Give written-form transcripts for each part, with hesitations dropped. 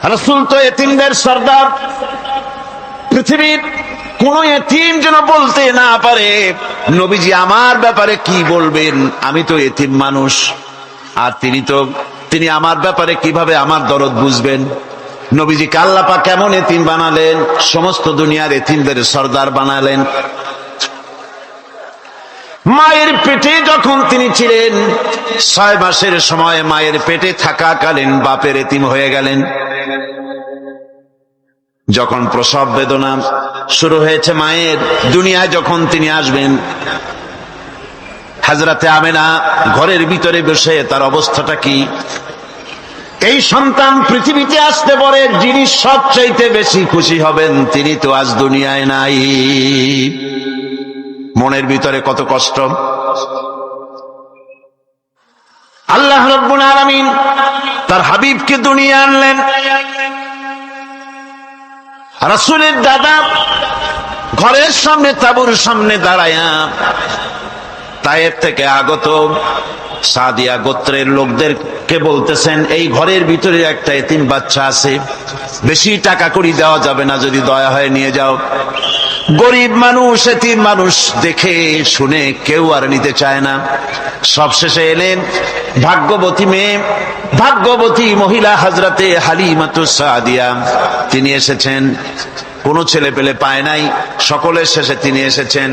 রাসূল তো এতিমদের সর্দার। পৃথিবীর কোন এতিম যেন বলতে না পারে নবীজি আমার ব্যাপারে কি বলবেন, আমি তো এতিম মানুষ। আর তিনি আমার ব্যাপারে কিভাবে আমার দরদ বুঝবেন। নবীজিকে আল্লাহ পাক কেমন এতিম বানালেন, সমস্ত দুনিয়ার এতিমদের সর্দার বানালেন। মায়ের পেটে যখন তিনি ছিলেন, 6 মাসের সময় মায়ের পেটে থাকাকালীন বাপের এতিম হয়ে গেলেন। যখন প্রসব বেদনা শুরু হয়েছে মায়ের, দুনিয়ায় যখন তিনি আসবেন, হযরতে আমেনা ঘরের ভিতরে বসে তার অবস্থাটা কি। এই সন্তান পৃথিবীতে আসতে পারে, যিনি সবচাইতে বেশি খুশি হবেন তিনি তো আজ দুনিয়ায় নাই। মনের ভিতরে কত কষ্ট। আল্লাহ রাব্বুল আলামিন তার হাবিবকে দুনিয়া আনলেন। রাসূলের দাদা ঘরের সামনে তাঁবুর সামনে দাঁড়ায়া তায়েফ থেকে আগত সাদিয়া গোত্রের লোকদেরকে বলতেছেন, এই ঘরের ভিতরে একটা এতিম বাচ্চা আছে, বেশি টাকা কড়ি দেওয়া যাবে না, যদি দয়া হয় নিয়ে যাও। গরিব মানুষ, এতিম মানুষ দেখে শুনে কেউ আর নিতে চায় না। সবশেষে এলেন ভাগ্যবতী মেয়ে, ভাগ্যবতী মহিলা হযরতে হালিমাতুস সাদিয়া। তিনি এসেছেন, কোন ছেলে পেলে পায় নাই, সকলের শেষে তিনি এসেছেন।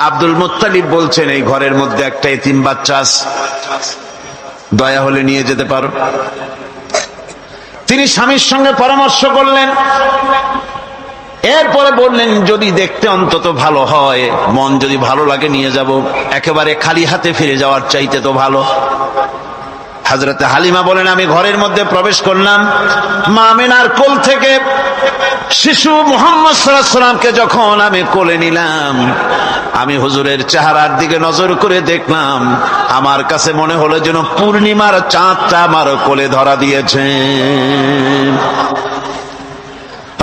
আব্দুল মুত্তালিব বলছেন, এই ঘরের মধ্যে একটা এতিম বাচ্চা আছে, দয়া হলে নিয়ে যেতে পারো। তিনি স্বামীর সঙ্গে পরামর্শ করলেন, এরপরে বললেন, যদি দেখতে অন্তত ভালো হয়, মন যদি ভালো লাগে নিয়ে যাব, একেবারে খালি হাতে ফিরে যাওয়ার চাইতে তো ভালো। হযরতে হালিমা বলেন, আমি ঘরের মধ্যে প্রবেশ করলাম, মা আমেনার কোল থেকে শিশু মুহাম্মদ সাল্লাল্লাহু আলাইহি ওয়াসাল্লামকে যখন আমি কোলে নিলাম, আমি হুজুরের চেহারার দিকে নজর করে দেখলাম, আমার কাছে মনে হলো যেন পূর্ণিমার চাঁদটা আমার কোলে ধরা দিয়েছে।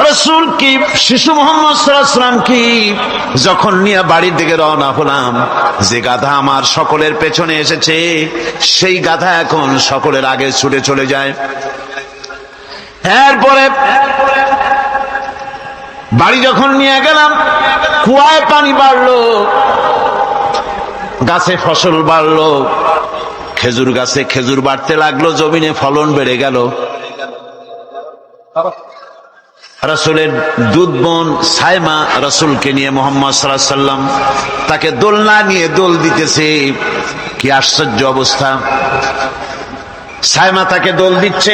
রাসূল কি শিশু মুহাম্মদ সাল্লাল্লাহু আলাইহি ওয়াসাল্লাম কি যখন নিয়ে বাড়ির দিকে রওনা হলাম, যে গাধা আমার সকলের পেছনে এসেছে, সেই গাধা এখন সকলের আগে ছুটে চলে যায়। এরপরে বাড়ি যখন নিয়ে গেলাম, কুয়ায় পানি বাড়লো, গাছে ফসল বাড়লো, খেজুর গাছে খেজুর বাড়তে লাগলো, জমিনে ফলন বেড়ে গেল। রাসূলের দুধ বোন সাইমা রাসূলকে নিয়ে মুহাম্মদ সাল্লাল্লাহু আলাইহি ওয়াসাল্লাম তাকে দোলনা নিয়ে দোল দিতেছে। কি আশ্চর্য অবস্থা! সাইমা তাকে দোল দিচ্ছে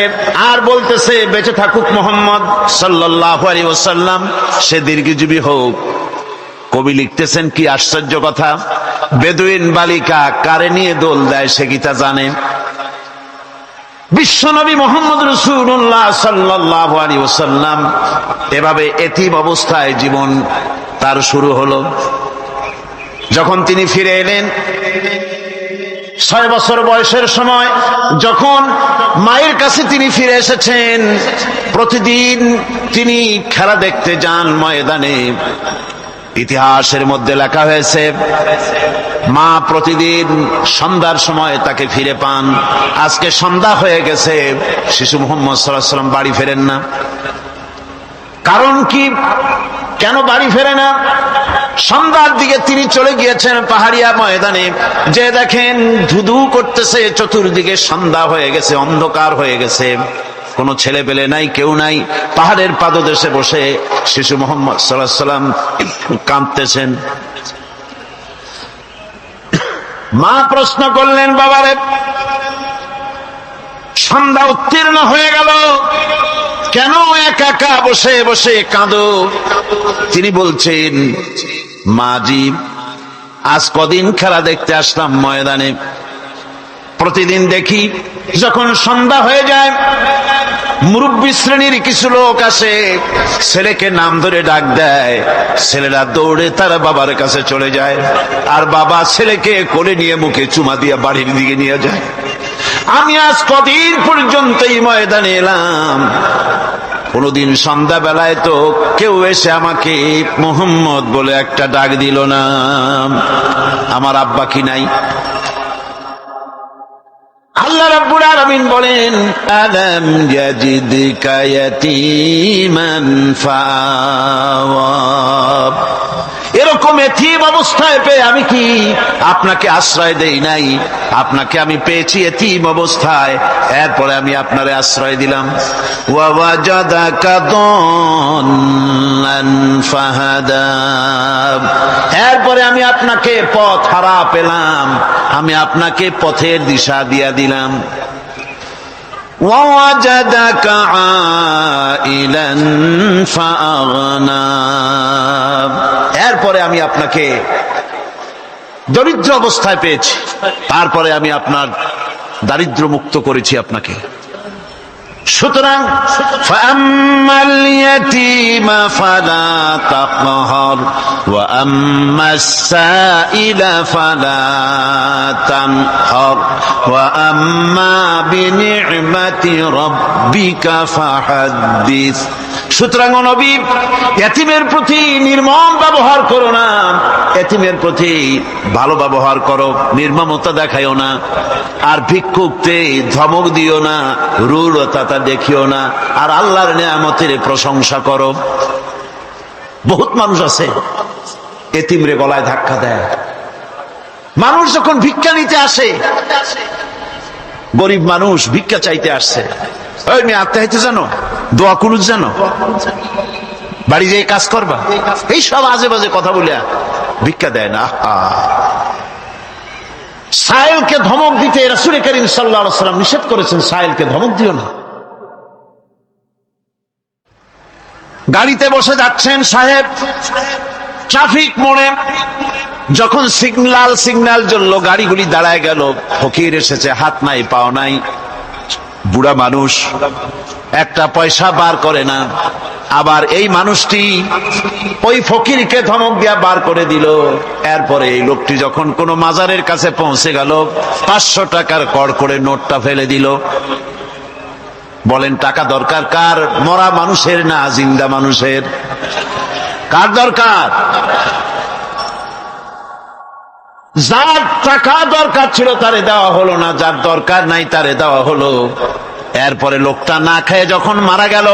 আর বলতেছে, বেঁচে থাকুক মুহাম্মদ সাল্লাল্লাহু আলাইহি ওয়াসাল্লাম, সে দীর্ঘজীবী হোক। কবি লিখতেছেন, কি আশ্চর্য কথা, বেদুইন বালিকা কারে নিয়ে দোল দেয় সে কি তা জানে? বিশ্বনবী মুহাম্মদ রাসূলুল্লাহ সাল্লাল্লাহু আলাইহি ওয়াসাল্লাম এভাবে এতিম অবস্থায় জীবন তার শুরু হলো। যখন তিনি ফিরে এলেন 6 বছর বয়সের সময়, যখন মায়ের কাছে তিনি ফিরে এসেছেন, প্রতিদিন তিনি খেলা দেখতে যান ময়দানে। ইতিহাসের মধ্যে লেখা হয়েছে, মা প্রতিদিন সন্ধ্যার সময় তাকে ফিরে পান। আজকে সন্ধ্যা হয়ে গেছে, শিশু মুহাম্মদ সাল্লাল্লাহু আলাইহি ওয়াসাল্লাম বাড়ি ফেরেন না। কারণ কি, কেন বাড়ি ফেরে না? সন্ধ্যার দিকে তিনি চলে গিয়েছেন পাহাড়িয়া ময়দানে, যে দেখেন ধুধু করতেছে, চতুর্দিকে সন্ধ্যা হয়ে গেছে, অন্ধকার হয়ে গেছে, কোনো ছেলে পেলে নাই, কেউ নাই। পাহাড়ের পাদদেশে বসে শিশু মুহাম্মদ সাল্লাল্লাহু আলাইহি ওয়াসাল্লাম কাঁদতেছেন। মা প্রশ্ন করলেন, বাবারে, সন্ধ্যা উত্তীর্ণ হয়ে গেল, কেন একা একা বসে বসে কাঁদো? তিনি বলছেন, মাজি, আজ কদিন খেলা দেখতে আসলাম ময়দানে, প্রতিদিন দেখি যখন সন্ধ্যা হয়ে যায়, মুরব্বী শ্রেণীর কিছু লোক আসে, ছেলেকে নাম ধরে ডাক দেয়, ছেলেরা দৌড়ে তার বাবার কাছে চলে যায়, আর বাবা ছেলেকে কোলে নিয়ে মুখে চুমা দিয়ে বাড়ির দিকে নিয়ে যায়। আমি আজ কদিন পর্যন্ত এই ময়দানে এলাম, কোনদিন সন্ধ্যা বেলায় তো কেউ এসে আমাকে মুহাম্মদ বলে একটা ডাক দিল না। আমার আব্বা কি নাই? আল্লাহ রাব্বুল আলামিন বলেন, আলাম ইয়াজিদকা ইয়াতীমান ফাআওয়া, এরকম এতিম অবস্থায় পেয়ে আমি কি আপনাকে আশ্রয় দেই নাই? আপনাকে আমি পেয়েছি এতিম অবস্থায়, এরপরে আমি আপনারে আশ্রয় দিলাম। ওয়া ওয়াজাদাকা দাল্লান ফাহাদা, এরপরে আমি আপনাকে পথ হারা পেলাম, আমি আপনাকে পথের দিশা দিয়া দিলাম। ওয়াজাদাকা আইলান ফাআগনা, এরপরে আমি আপনাকে দরিদ্র অবস্থায় পেয়েছি, তারপরে আমি আপনার দারিদ্র মুক্ত করেছি আপনাকে। সুতরাং ফাআম্মাল ইয়াতীমা ফালা তাকহার ওয়া আম্মাস সাইলা ফালা তানহার ওয়া আম্মা বিনি'মাতি রাব্বিকা ফাহাদ্দিস। সুতরাং নবী, এতিমের প্রতি নির্মম ব্যবহার করো না, এতিমের প্রতি ভালো ব্যবহার করো, নির্মমতা দেখাইও না। আর ভিক্ষুককে ধমক দিও না, রূঢ়তা দেখিও না, আর আল্লাহর নিয়ামতের প্রশংসা করো। বহুত মানুষ আছে এতিমরে গলায় ধাক্কা দেয়। মানুষ যখন ভিক্ষা নিতে আসে, গরিব মানুষ ভিক্ষা চাইতে আসছে, ওই মেয়ে আত্মা জানো, দোয়া কুনুত জানো, বাড়ি যেয়ে কাজ করবা, এই সব আজে বাজে কথা বলে ভিক্ষা দেয় না। সাইলকে ধমক দিতে রাসূল করিম সাল্লাল্লাহু আলাইহি ওয়াসাল্লাম নিষেধ করেছেন, সাইলকে ধমক দিও না। গাড়িতে বসে যাচ্ছেন সাহেব, ট্রাফিক মোড়ে যখন সিগন্যাল জ্বললো, গাড়িগুলি দাঁড়ায় গেল, ফকির এসেছে, হাত নাই পাও নাই, বুড়া মানুষ, একটা পয়সা বার করে না। আবার এই মানুষটি ওই ফকিরকে ধমক দিয়া বার করে দিল। এরপরে এই লোকটি যখন কোন মাজারের কাছে পৌঁছে গেল, 500 টাকার কড় করে নোটটা ফেলে দিল। বলেন টাকা দরকার কার? মরা মানুষের না জিন্দা মানুষের? কার দরকার? যার টাকা দরকার ছিল তারে দেওয়া হলো না, যার দরকার নাই তারে দেওয়া হলো। এরপরে লোকটা না খেয়ে যখন মারা গেল,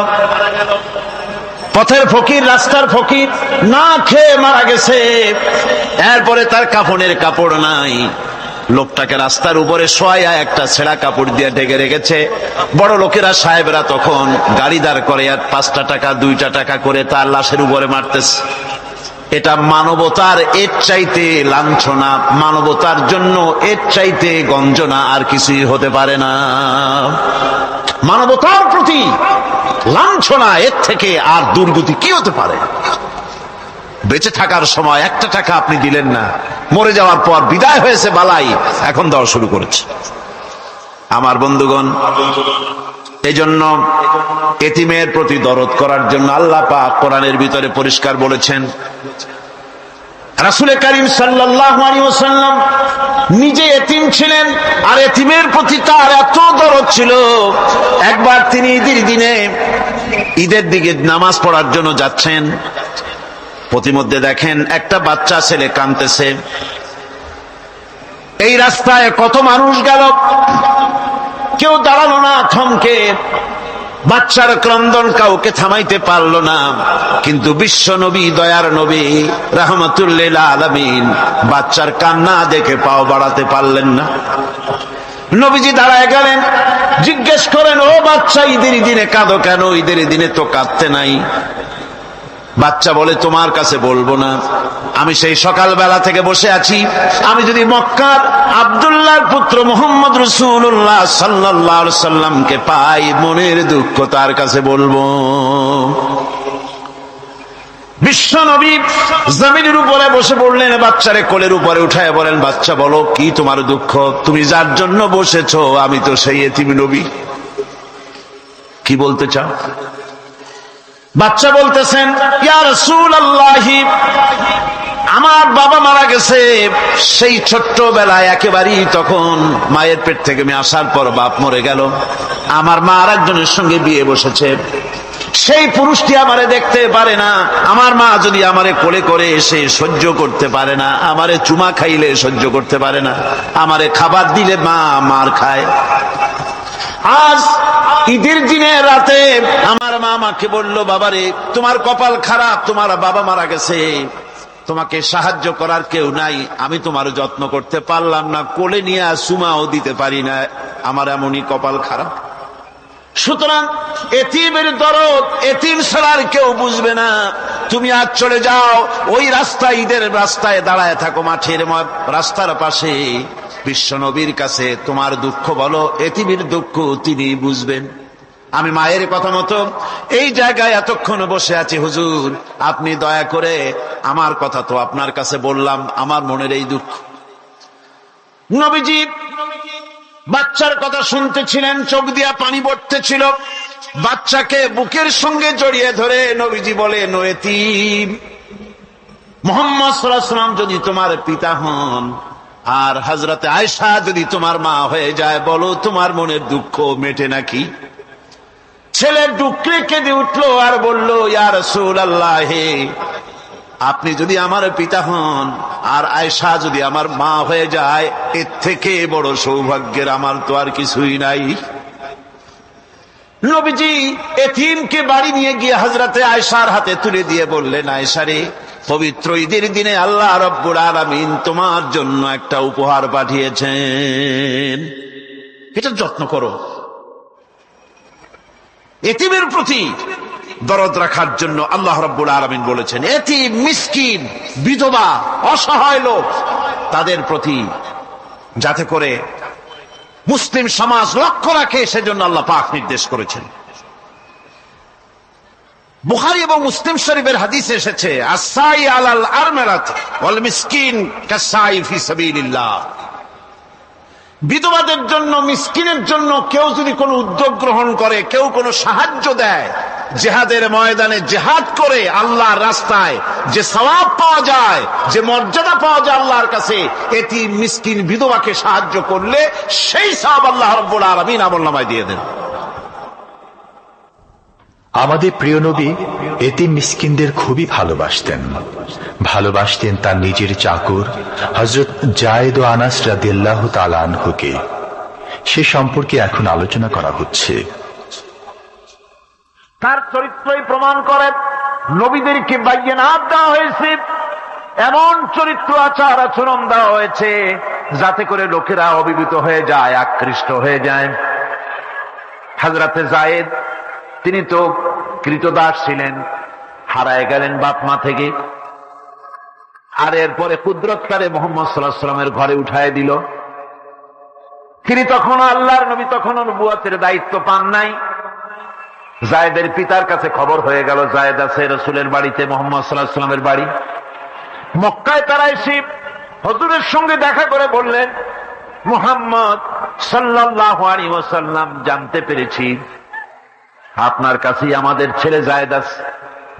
পথের ফকির, রাস্তার ফকির, না খেয়ে মারা গেছে। এরপরে তার কাফনের কাপড় নাই, লোকটাকে রাস্তার উপরে শোয়া একটা ছেঁড়া কাপড় দিয়ে ঢেকে রেখেছে। বড় লোকেরা, সাহেবরা তখন গাড়ি দাঁড় করে আর 5টা টাকা 2টা টাকা করে তার লাশের উপরে মারতেছে। এটা মানবতার এর চাইতে লাঞ্ছনা, মানবতার জন্য এর চাইতে গঞ্জনা আর কিছুই হতে পারে না। মানবতার প্রতি লাঞ্ছনা, এর থেকে আর দুর্গতি কি হতে পারে? বেঁচে থাকার সময় 1টা টাকা আপনি দিলেন না, মরে যাওয়ার পর বিদায় হয়েছে বালাই, এখন দেওয়া শুরু করেছে। আমার বন্ধুগণ, এজন্য এতিমের প্রতি দরদ করার জন্য আল্লাহ পাক কোরআনের ভিতরে পরিষ্কার বলেছেন। রাসূল করিম সাল্লাল্লাহু আলাইহি ওয়াসাল্লাম নিজে এতিম ছিলেন, আর এতিমের প্রতি তার এত দরদ ছিল, একবার তিনি ঈদের দিকে নামাজ পড়ার জন্য যাচ্ছেন। প্রতিমধ্যে দেখেন একটা বাচ্চা ছেলে কাঁদতেছে। এই রাস্তায় কত মানুষ গেল, কেউ দাঁড়ালো না থমকে, বাচ্চার ক্রন্দন কাউকে থামাইতে পারলো না। কিন্তু বিশ্ব নবী, দয়ার নবী রাহমাতুল লিল আলামিন বাচ্চার কান্না দেখে পাও বাড়াতে পারলেন না। নবীজি দাঁড়ায় গেলেন, জিজ্ঞেস করেন, ও বাচ্চা, ঈদের দিনে কাঁদো কেন? ঈদের দিনে তো কাঁদতে নাই। বাচ্চা বলে, তোমার কাছে বলবো না, আমি সেই সকালবেলা থেকে বসে আছি, আমি যদি মক্কার আব্দুল্লাহর পুত্র মুহাম্মদ রাসূলুল্লাহ সাল্লাল্লাহু আলাইহি সাল্লামকে পাই, মনের দুঃখ তার কাছে বলবো। বিশ্ব নবী জমিনের উপরে বসে পড়লেন, বাচ্চারে কোলের উপরে উঠায় বলেন, বাচ্চা বলো কি তোমার দুঃখ? তুমি যার জন্য বসেছো আমি তো সেই এতিম নবী, কি বলতে চাও? বাচ্চা বলতেছেন, ইয়া রাসূলুল্লাহ, আমার বাবা মারা গেছে। সেই ছোট্টবেলায় একেবারেই তখন মায়ের পেট থেকে আমি আসার পর বাপ মরে গেল। আমার মা আর একজনের সঙ্গে বিয়ে বসেছে। সেই পুরুষটি আমারে দেখতে পারে না, আমার মা যদি আমারে কোলে করে এসে সহ্য করতে পারে না, আমারে চুমা খাইলে সহ্য করতে পারে না, আমারে খাবার দিলে মা মার খায়। আজ ঈদের দিনে রাতে আমার মা আমাকে বলল, বাবারে তোমার কপাল খারাপ, তোমার বাবা মারা গেছে, তোমাকে সাহায্য করার কেউ নাই, আমি তোমার যত্ন করতে পারলাম না, কোলে নিয়ে চুমাও দিতে পারি না, আমার এমনই কপাল খারাপ। সুতরাং এতিমের দরদ এতিম ছাড়া আর কেউ বুঝবে না। তুমি আজ চলে যাও, ওই রাস্তায়, ঈদের রাস্তায় দাঁড়ায় থাকো, মাঠের রাস্তার পাশে, বিশ্ব নবীর কাছে তোমার দুঃখ বলো, এতিমের দুঃখ তিনি বুঝবেন। আমি মায়ের কথা মতো এই জায়গায় এতক্ষণ বসে আছি, হুজুর আপনি দয়া করে, আমার কথা তো আপনার কাছে বললাম, আমার মনের এই দুঃখ। নবীজি বাচ্চার কথা শুনতেছিলেন, চোখ দিয়া পানি পড়তেছিল, বাচ্চাকে বুকের সঙ্গে জড়িয়ে ধরে নবীজি বলেন, ও এতিম, মুহাম্মদ সাল্লাল্লাহু আলাইহি ওয়াসাল্লাম যদি তোমার পিতা হন আর হযরতে আয়েশা যদি তোমার মা হয়ে যায়, বলো তোমার মনের দুঃখ মেটে নাকি? ছেলে ডুকরে কেঁদে উঠলো আর বলল, ইয়া রাসূলুল্লাহ, আপনি যদি আমার পিতা হন আর আয়েশা যদি আমার মা হয়ে যায়, এর থেকে বড় সৌভাগ্যের আমার তো আর কিছুই নাই। নবীজি এতিমকে বাড়ি নিয়ে গিয়ে হযরতে আয়েশার হাতে তুলে দিয়ে বললেন, আয়েশা রে, পবিত্র ঈদের দিনে আল্লাহ রাব্বুল আলামিন তোমার জন্য একটা উপহার পাঠিয়েছেন, এটা যত্ন করো। এতিমের প্রতি দরদ রাখার জন্য আল্লাহ রাব্বুল আলামিন বলেছেন, এতিম, মিসকিন, বিধবা, অসহায় লোক, তাদের প্রতি যাতে করে মুসলিম সমাজ লক্ষ্য রাখে, সেজন্য আল্লাহ পাক নির্দেশ করেছেন। বুখারী এবং মুসলিম শরীফের হাদিসে এসেছে, আস-সাই আলাল আরমালাত ওয়াল মিসকিন কাস-সাই ফি সাবিলিল্লাহ। বিধবাদের জন্য, মিসকিনের জন্য কেউ যদি কোনো উদ্যোগ গ্রহণ করে, কেউ কোনো সাহায্য দেয়, জিহাদের ময়দানে জিহাদ করে আল্লাহর রাস্তায় যে সওয়াব পাওয়া যায়, যে মর্যাদা পাওয়া যায় আল্লাহর কাছে, এতিম, মিসকিন, বিধবাকে সাহায্য করলে সেই সওয়াব আল্লাহ রাব্বুল আলামিন আমলনামায় দিয়ে দেন। আমাদের প্রিয় নবী এতিম মিসকিনদের খুবই ভালোবাসতেন তার নিজের চাকর হযরত যায়েদ ও আনাস রাদিয়াল্লাহু তাআলা আনহুকে। সে সম্পর্কে এখন আলোচনা করা হচ্ছে। তার চরিত্রই প্রমাণ করে, নবীদেরকে বাইয়িনাত দেওয়া হয়েছে, এমন চরিত্র, আচার আচরণ দেওয়া হয়েছে যাতে করে লোকেরা অভিভূত হয়ে যায়, আকৃষ্ট হয়ে যায়। হযরতে যায়েদ, তিনি তো কৃতদাস ছিলেন, হারায় গেলেন বাপ মা থেকে, আর এরপরে কুদরতকারে মুহাম্মদ সাল্লাল্লাহু আলাইহি ওয়াসাল্লামের ঘরে উঠায় দিল। তিনি তখন আল্লাহর নবী, তখনও নবুয়তের দায়িত্ব পান নাই। যায়েদের পিতার কাছে খবর হয়ে গেল, যায়েদ আছে রাসূলের বাড়িতে, মুহাম্মদ সাল্লাল্লাহু আলাইহি ওয়াসাল্লামের বাড়ি মক্কায়। তারা এসে হুজুরের সঙ্গে দেখা করে বললেন, মুহাম্মদ সাল্লাল্লাহু আলাইহি ওয়াসাল্লাম, জানতে পেরেছি আপনার কাছেই আমাদের ছেলে যায়েদ আছে,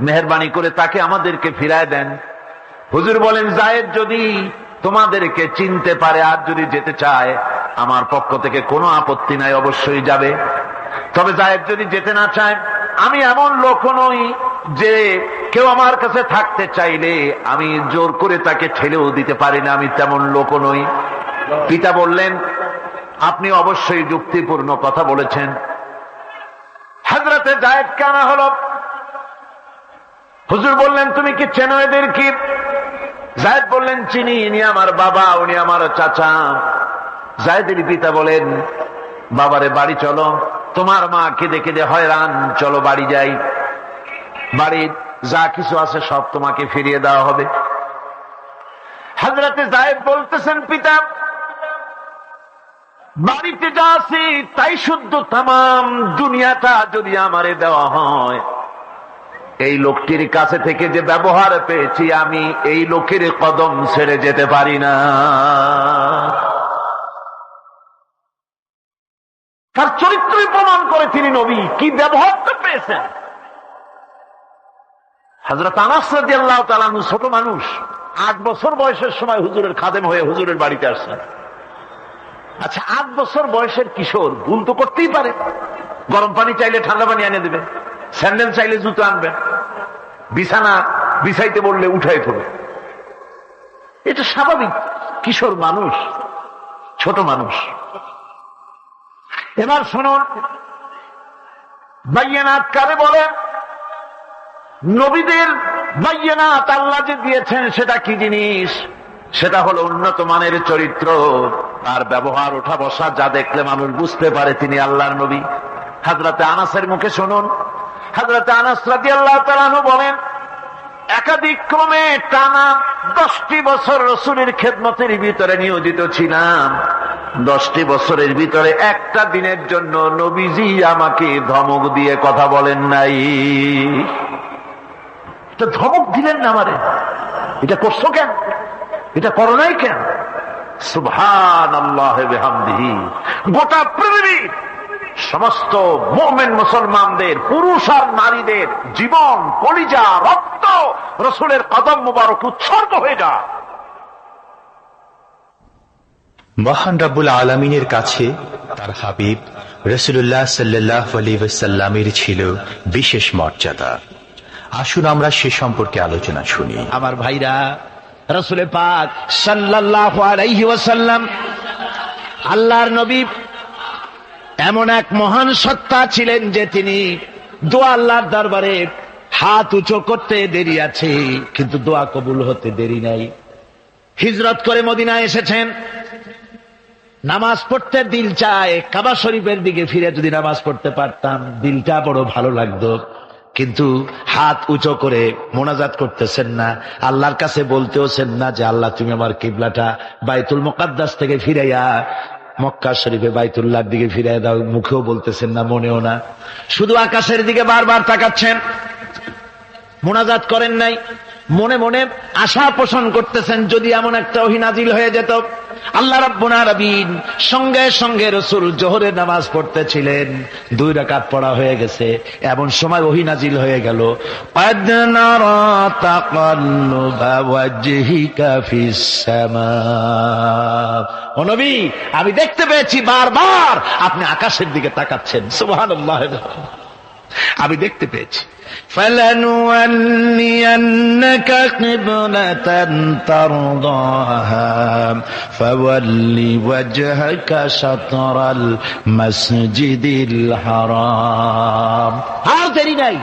মেহেরবানি করে তাকে আমাদেরকে ফিরায় দেন। হুজুর বলেন, যায়েদ যদি তোমাদেরকে চিনতে পারে আর যদি যেতে চায়, আমার পক্ষ থেকে কোনো আপত্তি নাই, অবশ্যই যাবে। তবে যায়েদ যদি যেতে না চায়, আমি এমন লোক নই যে কেউ আমার কাছে থাকতে চাইলে আমি জোর করে তাকে ঠেলেও দিতে পারি না, আমি তেমন লোক নই। পিতা বললেন, আপনি অবশ্যই যুক্তিপূর্ণ কথা বলেছেন। হযরতে যায়েদকে আনা হলো। হুজুর বললেন, তুমি কি চেনো এদের? কি? যায়েদ বললেন, চিনি, ইনি আমার বাবা, উনি আমার চাচা। যায়েদের পিতা বলেন, বাবারে বাড়ি চলো, তোমার মা কেঁদে কেঁদে হয়রান, চলো বাড়ি যাই, বাড়ির যা কিছু আছে সব তোমাকে ফিরিয়ে দেওয়া হবে। হযরতে যায়েদ বলতেছেন, পিতা, বাড়িতে যা আছে তাই শুদ্ধ, তামাম দুনিয়াটা যদি আমারে দেওয়া হয়, এই লোকটির কাছে থেকে যে ব্যবহার পেয়েছি, আমি এই লোকের কদম ছেড়ে যেতে পারি না। তার চরিত্রই প্রমাণ করে তিনি নবী, কি ব্যবহারটা পেয়েছেন। হযরত আনাস রাদিয়াল্লাহু তাআলা আনহু ছোট মানুষ, 8 বছর বয়সের সময় হুজুরের খাদেম হয়ে হুজুরের বাড়িতে আসছেন। আচ্ছা, 8 বছর বয়সের কিশোর ভুল তো করতেই পারে, গরম পানি চাইলে ঠান্ডা পানি এনে দেবে, স্যান্ডেল চাইলে জুতো আনবেন, বিছানা বিছাইতে বললে উঠাই ফেলে। এটা স্বাভাবিক, কিশোর মানুষ, ছোট মানুষ। এবার শুনুন, বাইয়ানাত কারে বলে? নবীদের বাইয়ানাত আল্লাহ যে দিয়েছেন সেটা কি জিনিস? সেটা হলো উন্নত মানের চরিত্র আর ব্যবহার, ওঠা বসা, যা দেখলে মানুষ বুঝতে পারে তিনি আল্লাহর নবী। হযরতে আনাসের মুখে শুনুন, হযরতে আনাস রাদিয়াল্লাহু তাআলা আনহু বলেন, একাধিক ক্রমে টানা 10টি বছর রাসূলের খেদমতের ভিতরে নিয়োজিত ছিলাম। 10টি বছরের ভিতরে একটা দিনের জন্য নবীজি আমাকে ধমক দিয়ে কথা বলেন নাই। এটা ধমক দিলেন না আমারে, এটা করছো কেন, এটা করো নাই কেন? সুবহানাল্লাহি বিহামদিহি। গোটা পৃথিবী সমস্ত মুমিন মুসলমানদের, পুরুষ আর নারীদের জীবন, কলিজা, রক্ত রাসূলের কদম মুবারক উৎসর্গ হয়ে যায়। মহান রব্বুল আলামিনের কাছে তার হাবিব রাসূলুল্লাহ সাল্লাল্লাহু আলাইহি ওয়াসাল্লামের ছিল বিশেষ মর্যাদা। আসুন আমরা সে সম্পর্কে আলোচনা শুনি। আমার ভাইরা, রাসূল পাক সাল্লাল্লাহু আলাইহি ওয়াসাল্লাম আল্লাহর নবী এমন এক মহান সত্তা ছিলেন যে তিনি দোয়া আল্লাহর দরবারে হাত উঁচু করতে দেরি আছে, কিন্তু দোয়া কবুল হতে দেরি নাই। হিজরত করে মদিনায় এসেছেন, নামাজ পড়তে দিল চায়, কাবা শরীফের দিকে ফিরে যদি নামাজ পড়তে পারতাম দিলটা বড় ভালো লাগতো, কিন্তু হাত উঁচু করে মোনাজাত করতেছেন না, আল্লাহর কাছে বলতেওছেন না যে আল্লাহ তুমি আমার কিবলাটা বাইতুল মুকাদ্দাস থেকে ফিরাইয়া মক্কা শরীফে বাইতুল্লাহর দিকে ফিরাইয়া দাও। মুখেও বলতেছেন না, মনেও না, শুধু আকাশের দিকে বারবার তাকাচ্ছেন, মোনাজাত করেন নাই। মনে মনে আশা পোষণ করতেছেন যদি এমন একটা ওহী নাজিল হয়ে যেত। আল্লাহ রাব্বুল আলামিন সঙ্গে সঙ্গে রাসূল জোহরের নামাজ পড়তেছিলেন, 2 রাকাত পড়া হয়ে গেছে, এমন সময় ওহী নাজিল হয়ে গেল, ক্বাদ নারা তাকাল্লুবা ওয়াজহিকা ফিস সামা। ও নবী, আমি দেখতে পেয়েছি বারবার আপনি আকাশের দিকে তাকাচ্ছেন। সুবহানাল্লাহ, আমি দেখতে পেয়েছি। فَلَنُوَلِّيَنَّكَ قِبْلَةً تَرْضَاهَا فَوَلِّ وَجْهَكَ شَطْرَ الْمَسْجِدِ الْحَرَامِ। আর দেরি নাই,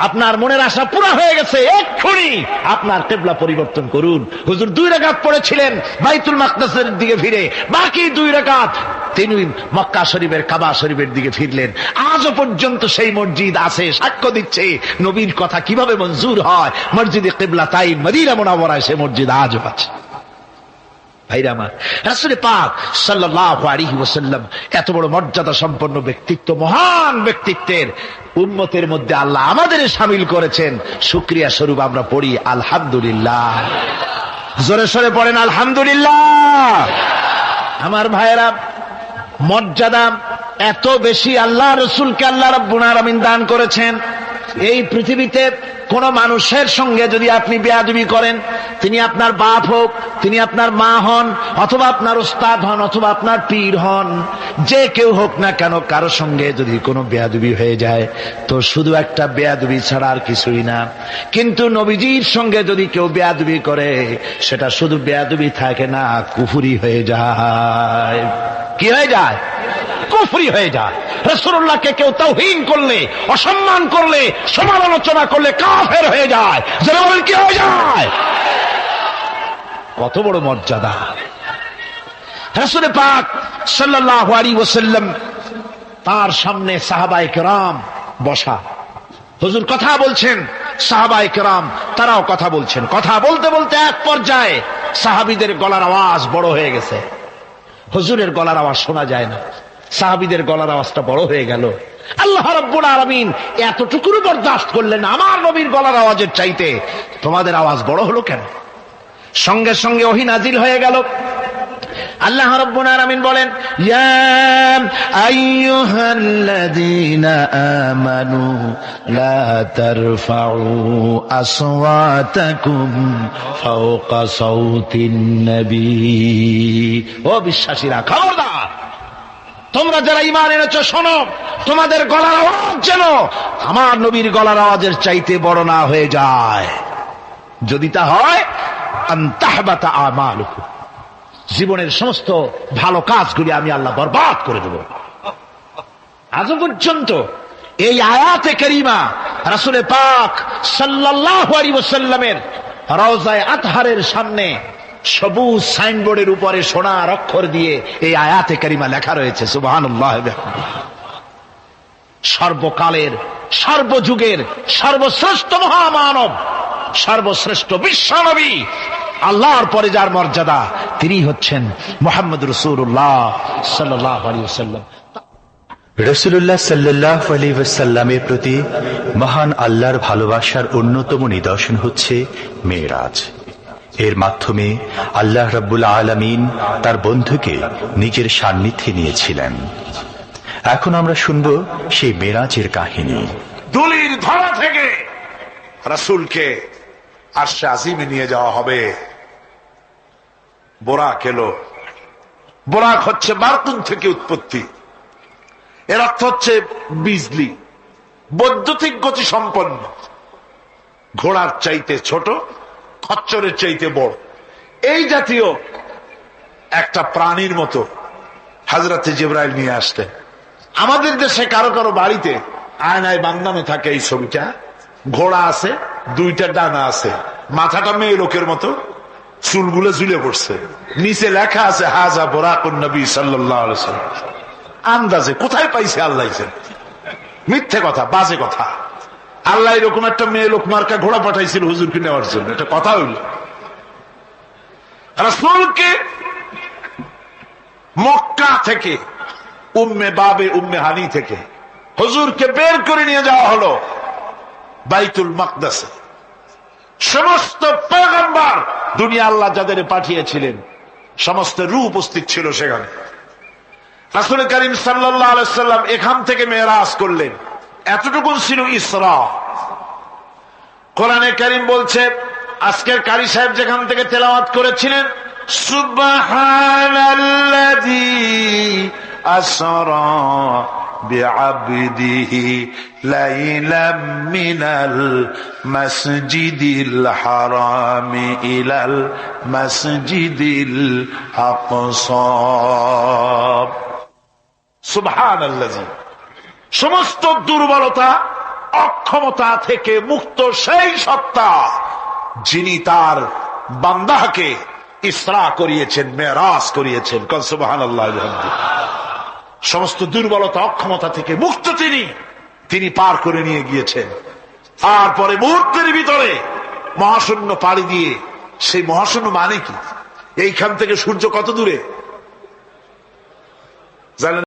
আপনার মনের আশা পুরা হয়ে গেছে, এক্ষুনি আপনার কিবলা পরিবর্তন করুন। হুজুর 2 রাকাত পড়েছিলেন বাইতুল মাকদাসের দিকে ফিরে, বাকি 2 রাকাত তিনি মক্কা শরীফের কাবা শরীফের দিকে ফিরলেন। আজও পর্যন্ত সেই মসজিদ আছে, সাক্ষ্য দিচ্ছে নবীর কথা কিভাবে মঞ্জুর হয়। মসজিদে কিবলাতাইন মদিনা মুনাওয়ারায় সে মসজিদ আজও আছে। ভাইরা আমার, রাসূল পাক সাল্লাল্লাহু আলাইহি ওয়াসাল্লাম এত বড় মর্যাদা সম্পন্ন ব্যক্তিত্ব, মহান ব্যক্তিত্বের উম্মতের মধ্যে আল্লাহ আমাদের শামিল করেছেন। শুকরিয়া স্বরূপ আমরা পড়ি আলহামদুলিল্লাহ। জোরে সোরে পড়েন আলহামদুলিল্লাহ। আমার ভাইয়েরা, মর্যাদা এত বেশি আল্লাহ রাসূলকে আল্লাহ রাব্বুল আলামিন দান করেছেন। এই পৃথিবীতে কোন মানুষের সঙ্গে যদি আপনি বেয়াদবি করেন, তিনি আপনার বাপ হোক, তিনি আপনার মা হন, অথবা আপনার উস্তাদ হন, অথবা আপনার পীর হন, যে কেউ হোক না কেন, কারো সঙ্গে যদি কোনো বেয়াদবি হয়ে যায় তো শুধু একটা বেয়াদবি ছাড়া আর কিছুই না। কিন্তু নবীজির সঙ্গে যদি কেউ বেয়াদবি করে, সেটা শুধু বেয়াদবি থাকে না, কুফরি হয়ে যায়। কি হয়ে যায়? কুফরি হয়ে যায়। রাসূলুল্লাহকে কেউ তাওহীন করলে, অসম্মান করলে, সমালোচনা করলে কাফের হয়ে যায়। যারা বলেন কি হয়ে যায়? কত বড় মর্যাদা। রাসূল পাক সাল্লাল্লাহু আলাইহি ওয়াসাল্লাম, তার সামনে সাহাবায়ে কেরাম বসা, হুজুর কথা বলছেন, সাহাবায়ে কেরাম তারাও কথা বলছেন। কথা বলতে বলতে এক পর্যায়ে সাহাবীদের গলার আওয়াজ বড় হয়ে গেছে, হুজুরের গলার আওয়াজ শোনা যায় না, সাহাবীদের গলার আওয়াজটা বড় হয়ে গেল। আল্লাহ রাব্বুল আলামিন এতটুকু বরদাস্ত করলেন, আমার নবীর গলার আওয়াজের চাইতে তোমাদের আওয়াজ বড় হলো কেন? সঙ্গে সঙ্গে ওহী নাজিল হয়ে গেল। আল্লাহ রাব্বুল আলামিন বলেন, ইয়া আইয়ুহাল্লাযীনা আমানু লা তারফাউ আসওয়াতাকুম ফাওকা সাওতিন নবী। ও বিশ্বাসীরা, খবরদার তোমরা যারা ঈমান এনেছো শোনো, তোমাদের গলার আওয়াজ যেন আমার নবীর গলার আওয়াজের চাইতে বড় না হয়ে যায়। যদি তা হয় আনতাহবাতা আমালুকুম, জীবনের সমস্ত ভালো কাজগুলি আমি আল্লাহ বরবাদ করে দেব। আজ পর্যন্ত এই আয়াতে কারিমা রাসূল পাক সাল্লাল্লাহু আলাইহি ওয়াসাল্লামের রওজায়ে আতহারের সামনে সবুজ সাইনবোর্ডের উপরে সোনার অক্ষর দিয়ে এই আয়াতে কারিমা লেখা রয়েছে, সুবহানাল্লাহ। সর্বকালের, সর্বযুগের সর্বশ্রেষ্ঠ মহামানব, সর্বশ্রেষ্ঠ বিশ্বনবী, আল্লাহর পরে যার মর্যাদা, তিনি হচ্ছেন মুহাম্মদ রাসূলুল্লাহ সাল্লাল্লাহু আলাইহি ওয়াসাল্লাম। রাসূলুল্লাহ সাল্লাল্লাহু আলাইহি ওয়াসাল্লামের প্রতি মহান আল্লাহর ভালোবাসার অন্যতম নিদর্শন হচ্ছে মেরাজ। এর মাধ্যমে আল্লাহ রাব্বুল আলামিন তার বন্ধুকে নিজের সান্নিধ্যে নিয়েছিলেন। এখন আমরা শুনব সেই মেরাজের কাহিনী। দুলির ধরা থেকে রাসূলকে আরশে আজিমে নিয়ে যাওয়া হবে। বোরাক এলো। বোরাক হচ্ছে বারকুন থেকে উৎপত্তি। এর অর্থ হচ্ছে বিজলি, বৈদ্যুতিক গতি সম্পন্ন, ঘোড়ার চাইতে ছোট, খচ্চরের চাইতে বড়, এই জাতীয় একটা প্রাণীর মতো হযরতে জিবরাইল নিয়ে আসলেন। আমাদের দেশে কারো কারো বাড়িতে আয়নায় বান্দানো থাকে এই ছবিটা। ঘোড়া আছে, দুইটা ডানা আছে, মাথাটা মেয়ে লোকের মতো, চুলগুলো ঝুলে পড়ছে, নিচে লেখা আছে হাজা বোরাকুন নবী সাল্লাল্লাহু আলাইহি ওয়াসাল্লাম। আন্দাজে কোথায় পাইছে আল্লাহ? মিথ্যে কথা, বাজে কথা। আল্লাহ এরকম একটা মেয়ে লোক মার্কা ঘোড়া পাঠাইছিল হুজুরকে নেওয়ার জন্য, এটা কথা হইল। রাসূলকে মক্কা থেকে, উম্মে বাবে উম্মে হানি থেকে হুজুরকে বের করে নিয়ে যাওয়া হলো বাইতুল মাকদাসে। সমস্ত পয়গম্বর, দুনিয়া আল্লাহ যাদের পাঠিয়েছিলেন, সমস্ত রূহ উপস্থিত ছিল সেখানে। রাসূল করিম সাল্লাল্লাহু আলাইহি ওয়াসাল্লাম এখান থেকে মেরাজ করলেন। এতটুকু ছিল ইসরা। কোরআনে কারীম বলছে, আজকের কারি সাহেব যেখান থেকে তেলাওয়াত করেছিলেন, সুবহানাল্লাযী আসরা বিআবদিহি লাইলাম মিনাল মাসজিদিল হারামি ইলাল মাসজিদিল আকসা। সুবহানাল্লাযী, সমস্ত দুর্বলতা, অক্ষমতা থেকে মুক্ত সেই সত্তা যিনি তার বান্দাকে ইসরা করিয়েছেন, মেরাজ করিয়েছেন। কল সুবহানাল্লাহ। সমস্ত দুর্বলতা, অক্ষমতা থেকে মুক্ত তিনি পার করে নিয়ে গিয়েছেন। আর পরে মুহূর্তের ভিতরে মহাশূন্য পাড়ি দিয়ে, সেই মহাশূন্য মানে কি? এইখান থেকে সূর্য কত দূরে জানেন?